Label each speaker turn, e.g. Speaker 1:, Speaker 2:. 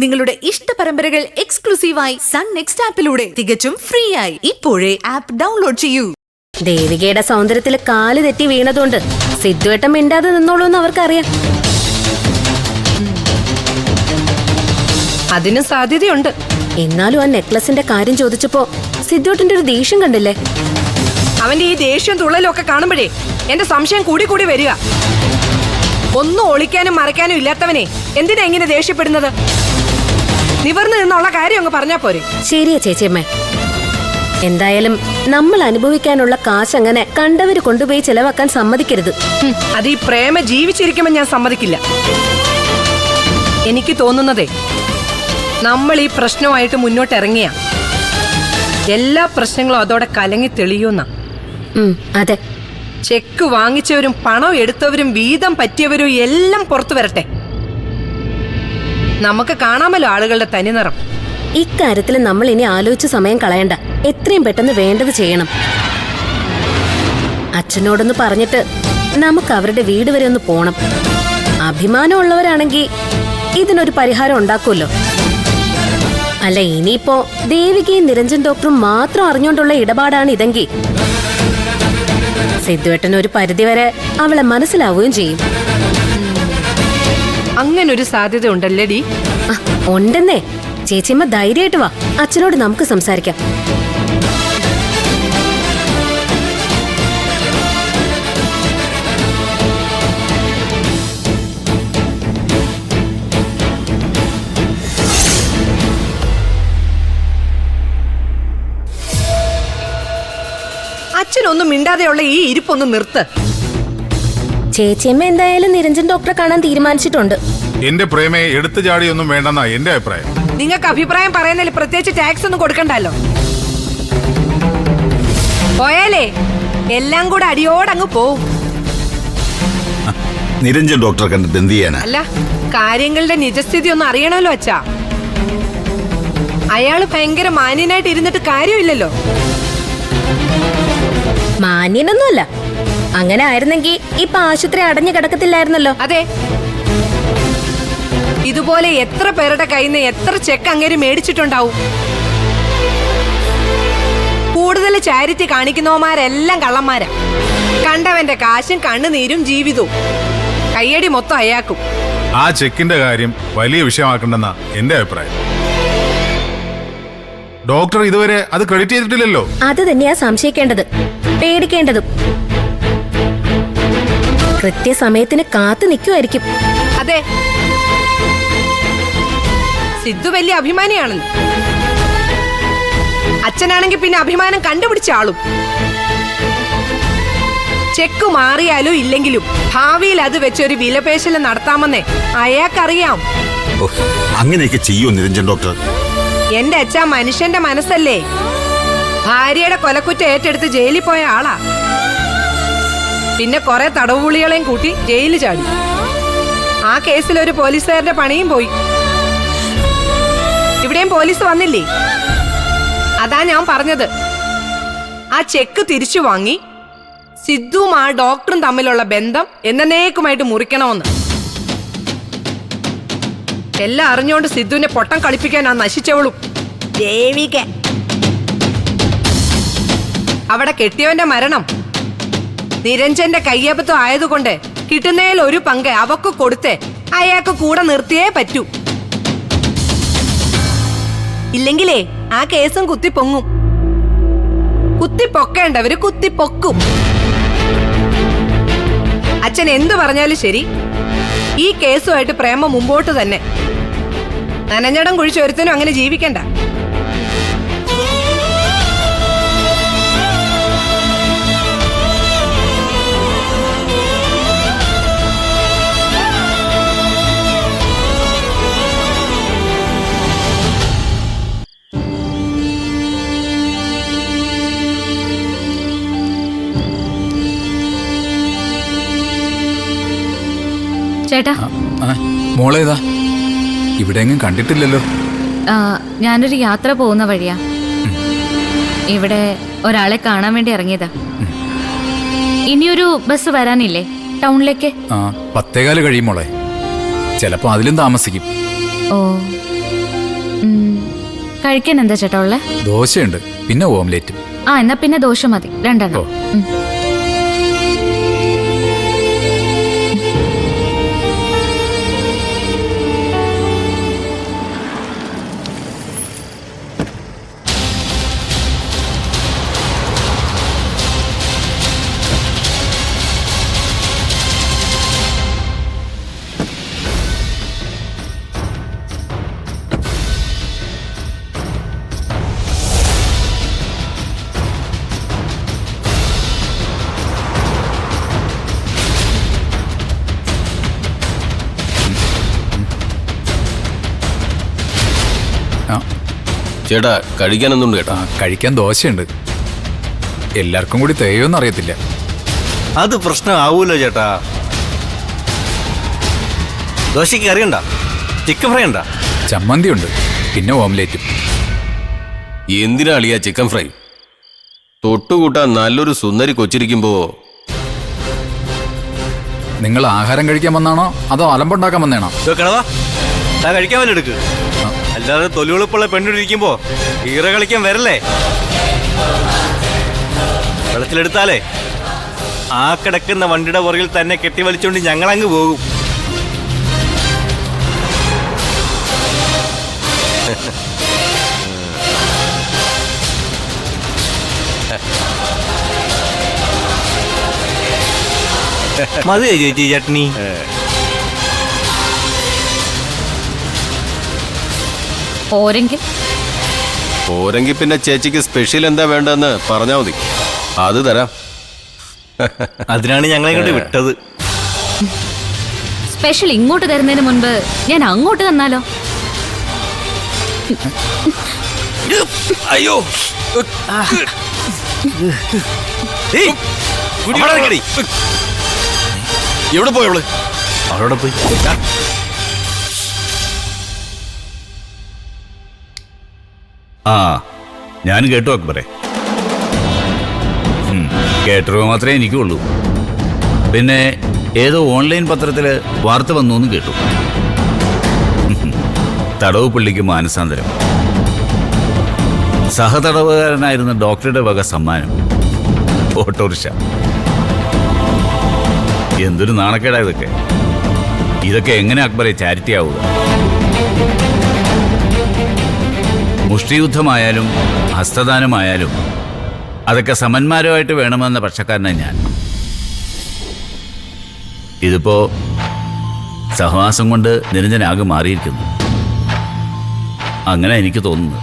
Speaker 1: നിങ്ങളുടെ ഇഷ്ട പരമ്പരകൾ എക്സ്ക്ലൂസീവായി സൺ നെക്സ്റ്റ് ആപ്പിലൂടെ തികച്ചും ഫ്രീ ആയി ഇപ്പോഴേ ആപ്പ് ഡൗൺലോഡ് ചെയ്യൂ.
Speaker 2: ദേവികയുടെ സൗന്ദര്യത്തിൽ കാല് തെറ്റി വീണതുകൊണ്ട് സിദ്ധുവേട്ടൻ മിണ്ടാതെ നിന്നോളൂ എന്ന് അവർക്കറിയാം.
Speaker 3: അതിന് സാധ്യതയുണ്ട്.
Speaker 2: എന്നാലും ആ നെക്ലസിന്റെ കാര്യം ചോദിച്ചപ്പോ സിദ്ധുവേട്ടന്റെ ഒരു ദേഷ്യം കണ്ടില്ലേ?
Speaker 3: അവന്റെ ഈ ദേഷ്യം തുള്ളലും ഒക്കെ കാണുമ്പോഴേ എന്റെ സംശയം കൂടി കൂടി വരിക. ഒന്നും ഒളിക്കാനും മറയ്ക്കാനും ഇല്ലാത്തവനെ എന്തിനാ ഇങ്ങനെ ദേഷ്യപ്പെടുന്നത്? നിവർന്നു നിന്നുള്ള കാര്യം അങ്ങ് പറഞ്ഞാ പോരെ.
Speaker 2: ശരിയാ ചേച്ചിയമ്മേ. എന്തായാലും നമ്മൾ അനുഭവിക്കാനുള്ള കാശ് അങ്ങനെ കണ്ടവര് കൊണ്ടുപോയി ചെലവാക്കാൻ സമ്മതിക്കരുത്.
Speaker 3: അത് ഈ പ്രേമ ജീവിച്ചിരിക്കുമ്പോൾ ഞാൻ സമ്മതിക്കില്ല. എനിക്ക് തോന്നുന്നതേ, നമ്മൾ ഈ പ്രശ്നമായിട്ട് മുന്നോട്ട് ഇറങ്ങിയ എല്ലാ പ്രശ്നങ്ങളും അതോടെ കലങ്ങി തെളിയുന്ന.
Speaker 2: അതെ,
Speaker 3: ചെക്ക് വാങ്ങിച്ചവരും പണം എടുത്തവരും വീതം പറ്റിയവരും എല്ലാം പുറത്തു വരട്ടെ. നമുക്ക് കാണാമല്ലോ ആളുകളുടെ തനിനിറം.
Speaker 2: ഇക്കാര്യത്തിൽ നമ്മൾ ഇനി ആലോചിച്ച് സമയം കളയണ്ട. എത്രയും പെട്ടെന്ന് വേണ്ടത് ചെയ്യണം. അച്ഛനോടൊന്ന് പറഞ്ഞിട്ട് നമുക്ക് അവരുടെ വീട് വരെ ഒന്ന് പോണം. അഭിമാനമുള്ളവരാണെങ്കിൽ ഇതിനൊരു പരിഹാരം ഉണ്ടാക്കുമല്ലോ. അല്ല, ഇനിയിപ്പോ ദേവികയും നിരഞ്ജൻ ഡോക്ടറും മാത്രം അറിഞ്ഞുകൊണ്ടുള്ള ഇടപാടാണ് ഇതെങ്കിൽ സിദ്ധുവേട്ടന് ഒരു പരിധിവരെ അവളെ മനസ്സിലാവുകയും ചെയ്യും.
Speaker 3: അങ്ങനൊരു സാധ്യത ഉണ്ടല്ലേടി?
Speaker 2: ഉണ്ടെന്നേ. ചേച്ചിയമ്മ ധൈര്യമായിട്ട് വാ, അച്ഛനോട് നമുക്ക് സംസാരിക്കാം.
Speaker 3: അച്ഛനൊന്നും മിണ്ടാതെയുള്ള ഈ ഇരിപ്പൊന്നും നിർത്ത്.
Speaker 2: ചേച്ചിയമ്മ എന്തായാലും നിരഞ്ജൻ ഡോക്ടറെ കാണാൻ തീരുമാനിച്ചിട്ടുണ്ട്.
Speaker 4: എന്റെ പ്രേമയെ എടുത്തു ചാടിയൊന്നും വേണ്ടെന്നാ എന്റെ അഭിപ്രായം.
Speaker 3: നിങ്ങൾക്ക് അഭിപ്രായം പറയുന്നതിൽ പ്രത്യേകിച്ച് ടാക്സ് ഒന്നും കൊടുക്കണ്ടല്ലോ. പോയാലേ എല്ലാം കൂടെ അടിയോടങ്ങ് പോവും.
Speaker 5: നിരഞ്ജൻ ഡോക്ടറെ കണ്ടിട്ട് എന്ത് ചെയ്യാനാ?
Speaker 3: അല്ല, കാര്യങ്ങളുടെ നിജസ്ഥിതി ഒന്ന് അറിയണമല്ലോ അച്ഛാ. അയാള് ഭയങ്കര മാന്യനായിട്ട് ഇരുന്നിട്ട് കാര്യമില്ലല്ലോ.
Speaker 2: മാന്യനൊന്നുമല്ല. അങ്ങനെ ആയിരുന്നെങ്കിൽ ഇപ്പൊ ആശുപത്രി അടഞ്ഞു കിടക്കത്തില്ലായിരുന്നല്ലോ.
Speaker 3: അതെ, ഇതുപോലെ എത്ര പേരുടെ കയ്യിൽ നിന്ന് എത്ര ചെക്ക് അങ്ങേര് മേടിച്ചിട്ടുണ്ടാവും. കൂടുതൽ ചാരിറ്റി കാണിക്കുന്നവന്മാരെല്ലാം കള്ളന്മാരാ. കണ്ടവന്റെ കാശും കണ്ണുനീരും ജീവിതവും കയ്യടി മൊത്തം അയാൾക്കും.
Speaker 4: ആ ചെക്കിന്റെ കാര്യം വലിയ വിഷയമാക്കണ്ടെന്നാ എന്റെ അഭിപ്രായം. ഡോക്ടർ ഇതുവരെ അത് ക്രെഡിറ്റ് ചെയ്തിട്ടില്ലല്ലോ.
Speaker 2: അത് തന്നെയാ സംശയിക്കേണ്ടത്, പേടിക്കേണ്ടതും. കൃത്യസമയത്തിന് കാത്തു നിൽക്കുമായിരിക്കും.
Speaker 3: അതെ, സിദ്ധു വലിയ അഭിമാനിയാണല്ലോ. അച്ഛനാണെങ്കിൽ പിന്നെ അഭിമാനം കണ്ടുപിടിച്ച ആളും. ചെക്ക് മാറിയാലും ഇല്ലെങ്കിലും ഭാവിയിൽ അത് വെച്ചൊരു വിലപേശൽ നടത്താമെന്നേ അയാൾക്കറിയാം.
Speaker 5: അങ്ങനെയൊക്കെ ചെയ്യോ നിരഞ്ജൻ ഡോക്ടർ?
Speaker 3: എന്റെ അച്ഛ മനുഷ്യന്റെ മനസ്സല്ലേ. ഭാര്യയുടെ കൊലക്കുറ്റം ഏറ്റെടുത്ത് ജയിലിൽ പോയ ആളാ. പിന്നെ കുറെ തടവുപുള്ളികളെയും കൂട്ടി ജയിലിൽ ചാടി. ആ കേസിൽ ഒരു പോലീസുകാരന്റെ പണിയും പോയി. ഇവിടെയും പോലീസ് വന്നില്ലേ? അതാ ഞാൻ പറഞ്ഞത്, ആ ചെക്ക് തിരിച്ചു വാങ്ങി സിദ്ധുവും ആ ഡോക്ടറും തമ്മിലുള്ള ബന്ധം എന്നേക്കുമായിട്ട് മുറിക്കണമെന്ന്. എല്ലാം അറിഞ്ഞുകൊണ്ട് സിദ്ധുവിനെ പൊട്ടം കളിപ്പിക്കാൻ ആ നശിച്ചവളും ദേവിക. അവിടെ കെട്ടിയവന്റെ മരണം നിരഞ്ജന്റെ കയ്യബദ്ധം ആയതുകൊണ്ട് കിട്ടുന്നതിൽ ഒരു പങ്ക് അവക്ക് കൊടുത്ത് അയാൾക്ക് കൂടെ നിർത്തിയേ പറ്റൂ. ഇല്ലെങ്കിലേ ആ കേസും കുത്തിപ്പൊങ്ങും. കുത്തിപ്പൊക്കേണ്ടവര് കുത്തിപ്പൊക്കും. അച്ഛൻ എന്തു പറഞ്ഞാലും ശരി, ഈ കേസുമായിട്ട് പ്രേമ മുമ്പോട്ട് തന്നെ. നനഞ്ഞടം കുഴിച്ചൊരുത്തനും അങ്ങനെ ജീവിക്കണ്ട.
Speaker 6: ചേട്ടാ,
Speaker 7: മോളേതാ? ഇവിടെ എങ്ങും കണ്ടിട്ടില്ലല്ലോ.
Speaker 6: ഞാനൊരു യാത്ര പോകുന്ന വഴിയാ. ഇവിടെ ഒരാളെ കാണാൻ വേണ്ടി ഇറങ്ങിയതാ. ഇനിയൊരു ബസ് വരാനില്ലേ ടൗണിലേക്ക്?
Speaker 7: 10:15 കഴിയും മോളെ. ചിലപ്പോ അതിലും താമസിക്കും.
Speaker 6: ഓ കഴിക്കാൻ എന്താ ചേട്ടാ ഉള്ളേ?
Speaker 7: ദോശയുണ്ട്, പിന്നെ ഓംലേറ്റും.
Speaker 6: ആ എന്നാ പിന്നെ ദോശ മതി, 2 എണ്ണം.
Speaker 8: ചേട്ടാ കഴിക്കാനൊന്നും കേട്ടാ?
Speaker 7: കഴിക്കാൻ ദോശയുണ്ട്. എല്ലാവർക്കും കൂടി തികയോന്ന് അറിയത്തില്ല.
Speaker 9: അത് പ്രശ്നമാവൂലോ ചേട്ടാ. ദോശയ്ക്ക് കറിയുണ്ട, ചിക്കൻ ഫ്രൈ ഉണ്ടാ?
Speaker 7: ചമ്മന്തിയുണ്ട്, പിന്നെ ഓംലേറ്റും.
Speaker 8: എന്തിനാ അളിയാ ചിക്കൻ ഫ്രൈ? തൊട്ടുകൂട്ടാൻ നല്ലൊരു സുന്ദരി കൊച്ചിരിക്കുമ്പോ
Speaker 7: നിങ്ങൾ ആഹാരം കഴിക്കാൻ വന്നാണോ അതോ അലമ്പുണ്ടാക്കാൻ വന്നേണോ?
Speaker 9: കിടവാ കഴിക്കാൻ വല്ല എടുക്ക്. അല്ലാതെ തൊലിവെളുപ്പുള്ള പെണ്ണിരിക്കുമ്പോ ഈറ കളിക്കാൻ വരല്ലേ? വെള്ളത്തിലെടുത്താലേ ആ കിടക്കുന്ന വണ്ടിയുടെ പുറകിൽ തന്നെ കെട്ടി വലിച്ചുകൊണ്ട് ഞങ്ങളങ്ങ് പോകും. മതിയോ ചേച്ചി ചട്നി?
Speaker 8: പോരെങ്കിൽ പിന്നെ ചേച്ചിക്ക് സ്പെഷ്യൽ എന്താ വേണ്ടെന്ന് പറഞ്ഞാൽ മതി, അത് തരാം.
Speaker 9: അതിനാണ് ഞങ്ങളെ ഇങ്ങോട്ട് വിട്ടത്.
Speaker 6: സ്പെഷ്യൽ ഇങ്ങോട്ട് തരുന്നതിന് മുൻപ് ഞാൻ അങ്ങോട്ട് തന്നാലോ?
Speaker 9: അയ്യോ
Speaker 8: എവിടെ പോയവള്?
Speaker 9: അവളോടെ പോയി.
Speaker 5: ആ ഞാൻ കേട്ടു അക്ബറെ. കേട്ടറിവ് മാത്രമേ എനിക്കുള്ളൂ. പിന്നെ ഏതോ ഓൺലൈൻ പത്രത്തിൽ വാർത്ത വന്നു എന്ന് കേട്ടു. തടവ് പുള്ളിക്ക് മാനസാന്തരം. സഹതടവുകാരനായിരുന്ന ഡോക്ടറുടെ വക സമ്മാനം ഓട്ടോറിക്ഷ. എന്തൊരു നാണക്കേടാ ഇതൊക്കെ. ഇതൊക്കെ എങ്ങനെ അക്ബറെ ചാരിറ്റി ആവുക? മുഷ്ടിയുദ്ധമായാലും ഹസ്തദാനമായാലും അതൊക്കെ സമന്മാരുമായിട്ട് വേണമെന്ന പക്ഷക്കാരനാണ് ഞാൻ. ഇതിപ്പോ സഹവാസം കൊണ്ട് നിരഞ്ജനാകെ മാറിയിരിക്കുന്നു. അങ്ങനെ എനിക്ക് തോന്നുന്നത്.